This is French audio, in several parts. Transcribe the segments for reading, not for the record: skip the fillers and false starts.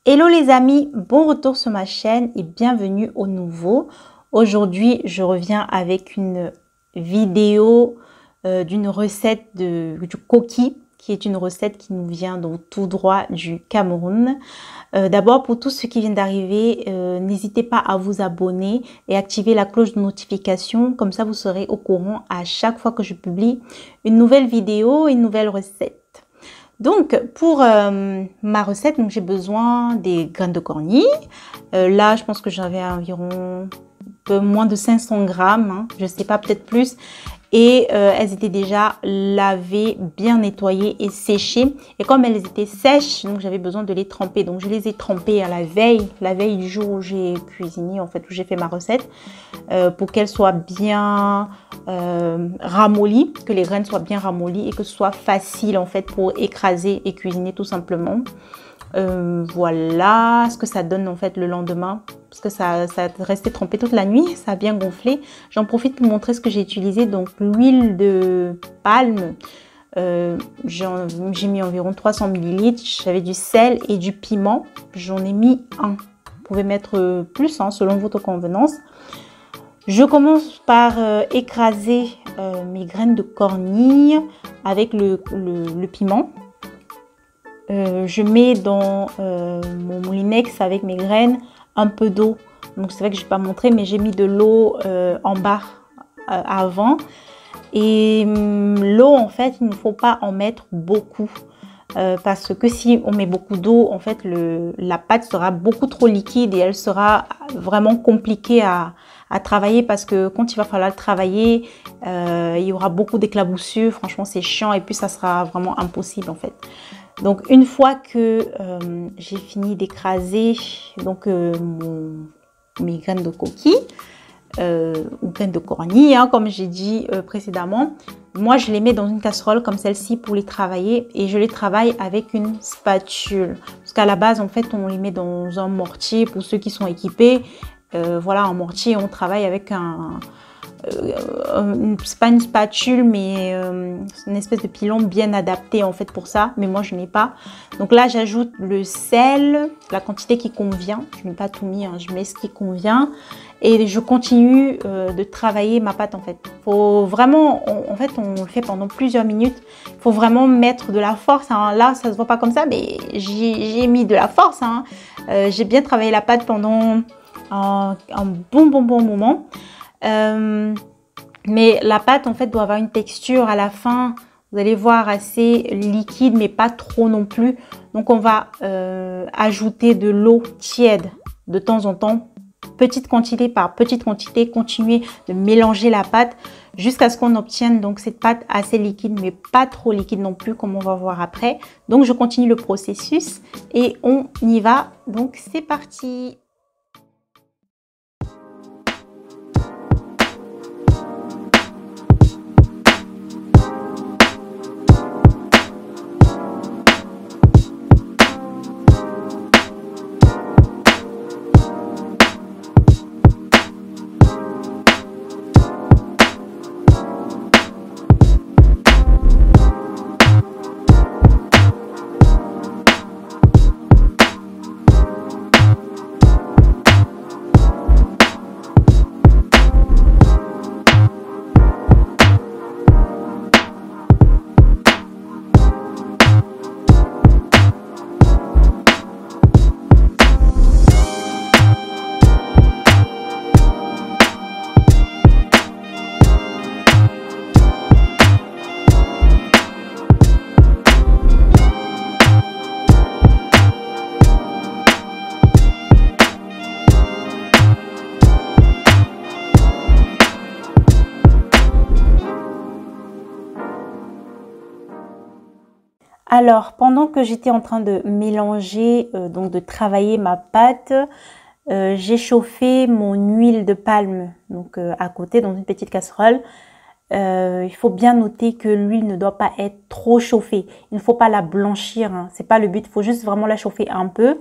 Hello les amis, bon retour sur ma chaîne et bienvenue au nouveau. Aujourd'hui, je reviens avec une vidéo d'une recette du coquille, qui est une recette qui nous vient donc tout droit du Cameroun. D'abord, pour tous ceux qui viennent d'arriver, n'hésitez pas à vous abonner et activer la cloche de notification. Comme ça, vous serez au courant à chaque fois que je publie une nouvelle vidéo, une nouvelle recette. Donc, pour ma recette, j'ai besoin des graines de cornille. Là, je pense que j'avais environ un peu moins de 500 grammes, hein, je ne sais pas, peut-être plus. Et elles étaient déjà lavées, bien nettoyées et séchées. Et comme elles étaient sèches, donc j'avais besoin de les tremper. Donc, je les ai trempées à la veille du jour où j'ai cuisiné, en fait, où j'ai fait ma recette, pour qu'elles soient bien ramollies, que les graines soient bien ramollies et que ce soit facile, en fait, pour écraser et cuisiner tout simplement. Voilà ce que ça donne en fait le lendemain, parce que ça restait trempé toute la nuit, ça a bien gonflé. J'en profite pour montrer ce que j'ai utilisé. Donc l'huile de palme, j'ai mis environ 300 ml. J'avais du sel et du piment, j'en ai mis un. Vous pouvez mettre plus, hein, selon votre convenance. Je commence par écraser mes graines de cornille avec le piment. Je mets dans mon moulinex avec mes graines un peu d'eau. Donc c'est vrai que je n'ai pas montré, mais j'ai mis de l'eau en bas avant. Et l'eau, en fait, il ne faut pas en mettre beaucoup. Parce que si on met beaucoup d'eau, en fait, la pâte sera beaucoup trop liquide et elle sera vraiment compliquée à travailler, parce que quand il va falloir travailler, il y aura beaucoup d'éclaboussures. Franchement, c'est chiant et puis ça sera vraiment impossible, en fait. Donc une fois que j'ai fini d'écraser donc mes graines de coquille ou graines de cornille, hein, comme j'ai dit précédemment, moi je les mets dans une casserole comme celle-ci pour les travailler, et je les travaille avec une spatule, parce qu'à la base en fait on les met dans un mortier pour ceux qui sont équipés. Voilà, un mortier, on travaille avec c'est pas une spatule, mais une espèce de pilon bien adapté en fait pour ça, mais moi je n'ai pas. Donc là j'ajoute le sel, la quantité qui convient, je n'ai pas tout mis, hein, je mets ce qui convient, et je continue de travailler ma pâte. En fait faut vraiment, en fait on le fait pendant plusieurs minutes, il faut vraiment mettre de la force, hein. Là ça se voit pas comme ça, mais j'ai mis de la force, hein. J'ai bien travaillé la pâte pendant un bon moment. Mais la pâte en fait doit avoir une texture à la fin, vous allez voir, assez liquide mais pas trop non plus. Donc on va ajouter de l'eau tiède de temps en temps, petite quantité par petite quantité, continuer de mélanger la pâte jusqu'à ce qu'on obtienne donc cette pâte assez liquide mais pas trop liquide non plus, comme on va voir après. Donc je continue le processus et on y va. Donc c'est parti. Alors, pendant que j'étais en train de mélanger, donc de travailler ma pâte, j'ai chauffé mon huile de palme donc à côté dans une petite casserole. Il faut bien noter que l'huile ne doit pas être trop chauffée. Il ne faut pas la blanchir, hein. C'est pas le but. Il faut juste vraiment la chauffer un peu.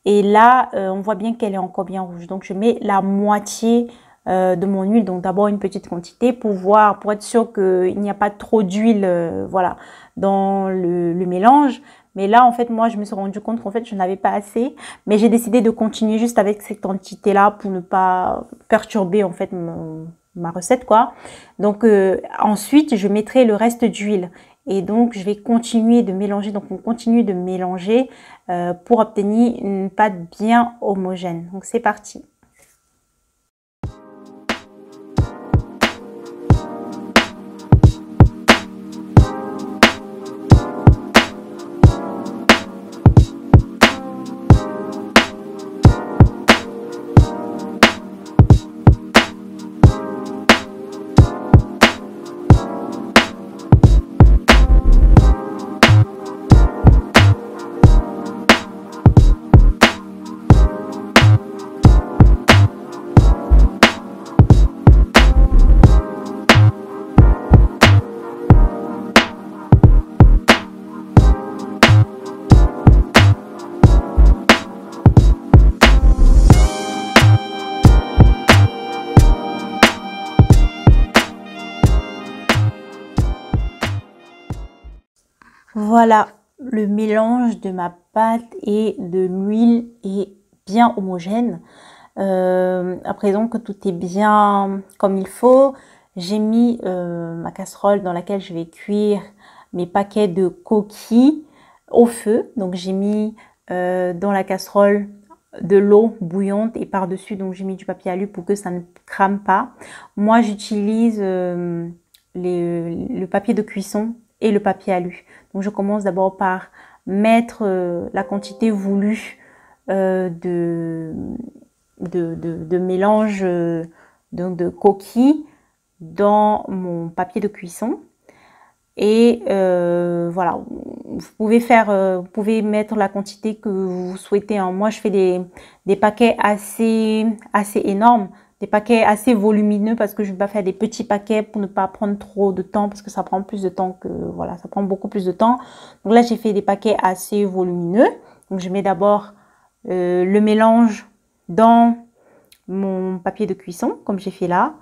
Et là, on voit bien qu'elle est encore bien rouge. Donc, je mets la moitié de mon huile. Donc, d'abord une petite quantité pour être sûr qu'il n'y a pas trop d'huile, voilà, dans le mélange. Mais là, en fait, moi, je me suis rendu compte qu'en fait, je n'avais pas assez. Mais j'ai décidé de continuer juste avec cette quantité-là pour ne pas perturber, en fait, ma recette, quoi. Donc, ensuite, je mettrai le reste d'huile. Et donc, je vais continuer de mélanger. Donc, on continue de mélanger pour obtenir une pâte bien homogène. Donc, c'est parti. Voilà, le mélange de ma pâte et de l'huile est bien homogène. À présent que tout est bien comme il faut, j'ai mis ma casserole dans laquelle je vais cuire mes paquets de coquilles au feu. Donc j'ai mis dans la casserole de l'eau bouillante et par-dessus, donc j'ai mis du papier alu pour que ça ne crame pas. Moi, j'utilise le papier de cuisson et le papier alu. Donc, je commence d'abord par mettre la quantité voulue de mélange donc de coquilles dans mon papier de cuisson. Et voilà, vous pouvez mettre la quantité que vous souhaitez. Hein. Moi, je fais des paquets assez énormes. Des paquets assez volumineux parce que je ne vais pas faire des petits paquets pour ne pas prendre trop de temps parce que ça prend plus de temps que, voilà, ça prend beaucoup plus de temps. Donc là, j'ai fait des paquets assez volumineux. Donc, je mets d'abord le mélange dans mon papier de cuisson, comme j'ai fait là.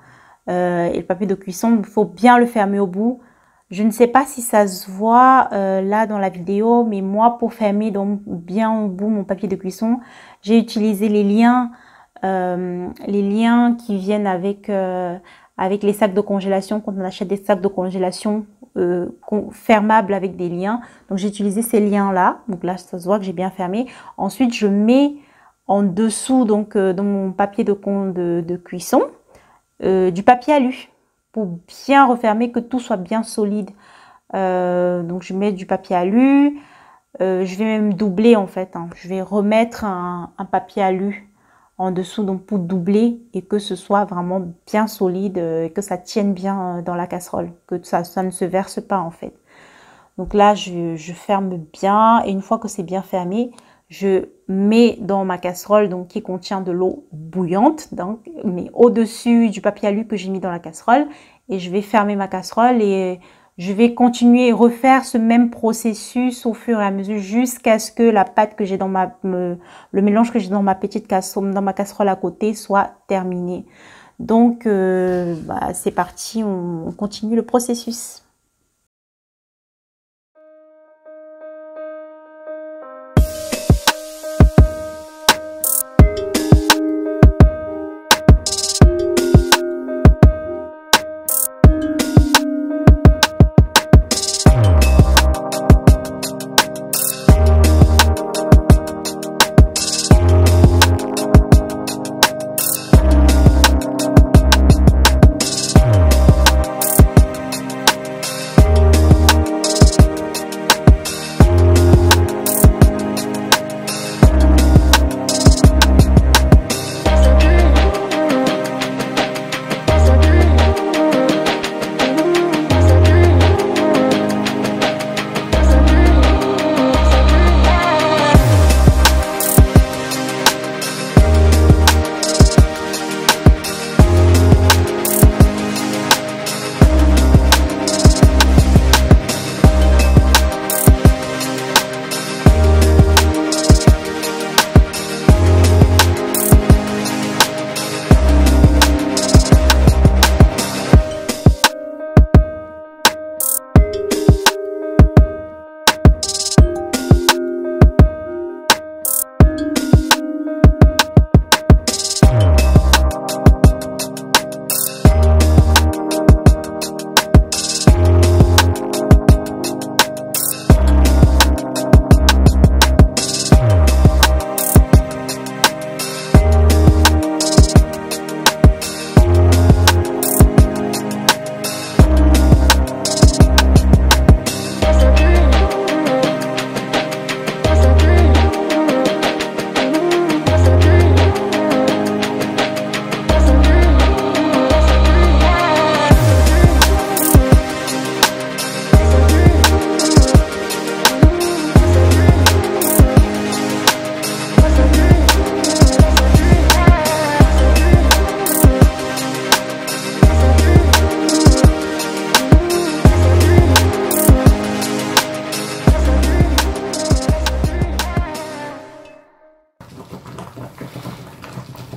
Et le papier de cuisson, il faut bien le fermer au bout. Je ne sais pas si ça se voit là dans la vidéo, mais moi, pour fermer donc bien au bout mon papier de cuisson, j'ai utilisé les liens qui viennent avec les sacs de congélation, quand on achète des sacs de congélation fermables avec des liens. Donc j'ai utilisé ces liens là, donc là ça se voit que j'ai bien fermé. Ensuite je mets en dessous donc dans mon papier de cuisson du papier alu pour bien refermer, que tout soit bien solide. Donc je mets du papier alu, je vais même doubler en fait, hein. Je vais remettre un papier alu en dessous donc pour doubler et que ce soit vraiment bien solide et que ça tienne bien dans la casserole, que ça ne se verse pas en fait. Donc là je ferme bien et une fois que c'est bien fermé, je mets dans ma casserole donc qui contient de l'eau bouillante, donc mais au-dessus du papier alu que j'ai mis dans la casserole, et je vais fermer ma casserole et je vais continuer et refaire ce même processus au fur et à mesure jusqu'à ce que la pâte que j'ai dans le mélange que j'ai dans ma petite casserole, dans ma casserole à côté, soit terminé. Donc, c'est parti, on continue le processus.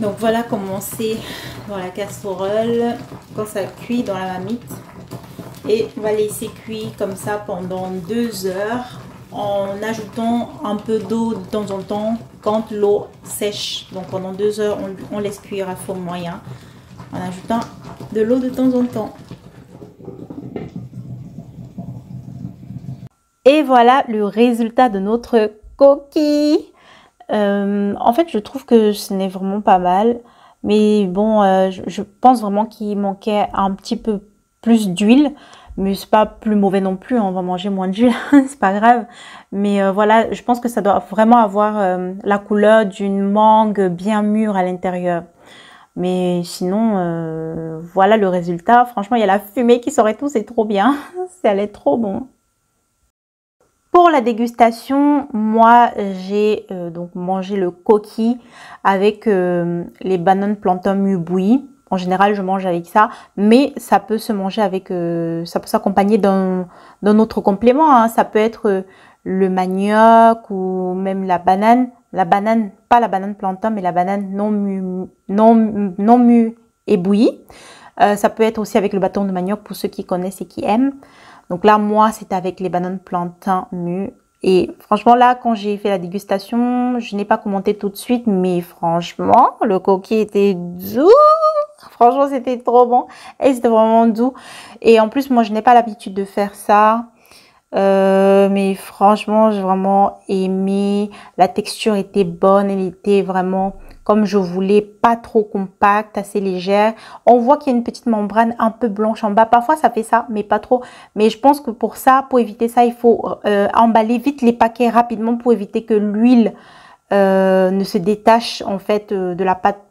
Donc voilà comment c'est dans la casserole quand ça cuit dans la marmite. Et on va laisser cuire comme ça pendant 2 heures en ajoutant un peu d'eau de temps en temps quand l'eau sèche. Donc pendant 2 heures, on laisse cuire à feu moyen en ajoutant de l'eau de temps en temps. Et voilà le résultat de notre coquille. En fait, je trouve que ce n'est vraiment pas mal. Mais bon, je pense vraiment qu'il manquait un petit peu plus d'huile. Mais c'est pas plus mauvais non plus. On va manger moins d'huile, c'est pas grave. Mais voilà, je pense que ça doit vraiment avoir la couleur d'une mangue bien mûre à l'intérieur. Mais sinon, voilà le résultat. Franchement, il y a la fumée qui sort et tout. C'est trop bien. Ça allait trop bon. Pour la dégustation, moi j'ai donc mangé le coquille avec les bananes plantain mûres bouillies. En général, je mange avec ça, mais ça peut se manger avec, ça peut s'accompagner d'un autre complément, hein. Ça peut être le manioc ou même la banane. La banane, pas la banane plantain, mais la banane non mûre et bouillie. Ça peut être aussi avec le bâton de manioc pour ceux qui connaissent et qui aiment. Donc là, moi, c'est avec les bananes plantain mûres. Et franchement, là, quand j'ai fait la dégustation, je n'ai pas commenté tout de suite, mais franchement, le coquille était doux. Franchement, c'était trop bon. Et c'était vraiment doux. Et en plus, moi, je n'ai pas l'habitude de faire ça. Mais franchement, j'ai vraiment aimé. La texture était bonne. Elle était vraiment comme je voulais, pas trop compacte, assez légère. On voit qu'il y a une petite membrane un peu blanche en bas. Parfois, ça fait ça, mais pas trop. Mais je pense que pour ça, pour éviter ça, il faut emballer vite les paquets rapidement pour éviter que l'huile ne se détache en fait de la pâte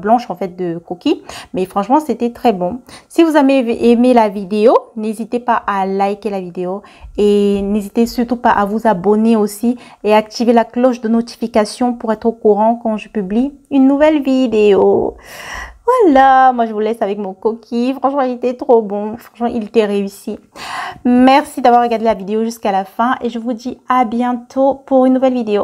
blanche en fait de coquille. Mais franchement, c'était très bon. Si vous avez aimé la vidéo, n'hésitez pas à liker la vidéo et n'hésitez surtout pas à vous abonner aussi et activer la cloche de notification pour être au courant quand je publie une nouvelle vidéo. Voilà, moi je vous laisse avec mon coquille. Franchement, il était trop bon. Franchement, il était réussi. Merci d'avoir regardé la vidéo jusqu'à la fin et je vous dis à bientôt pour une nouvelle vidéo.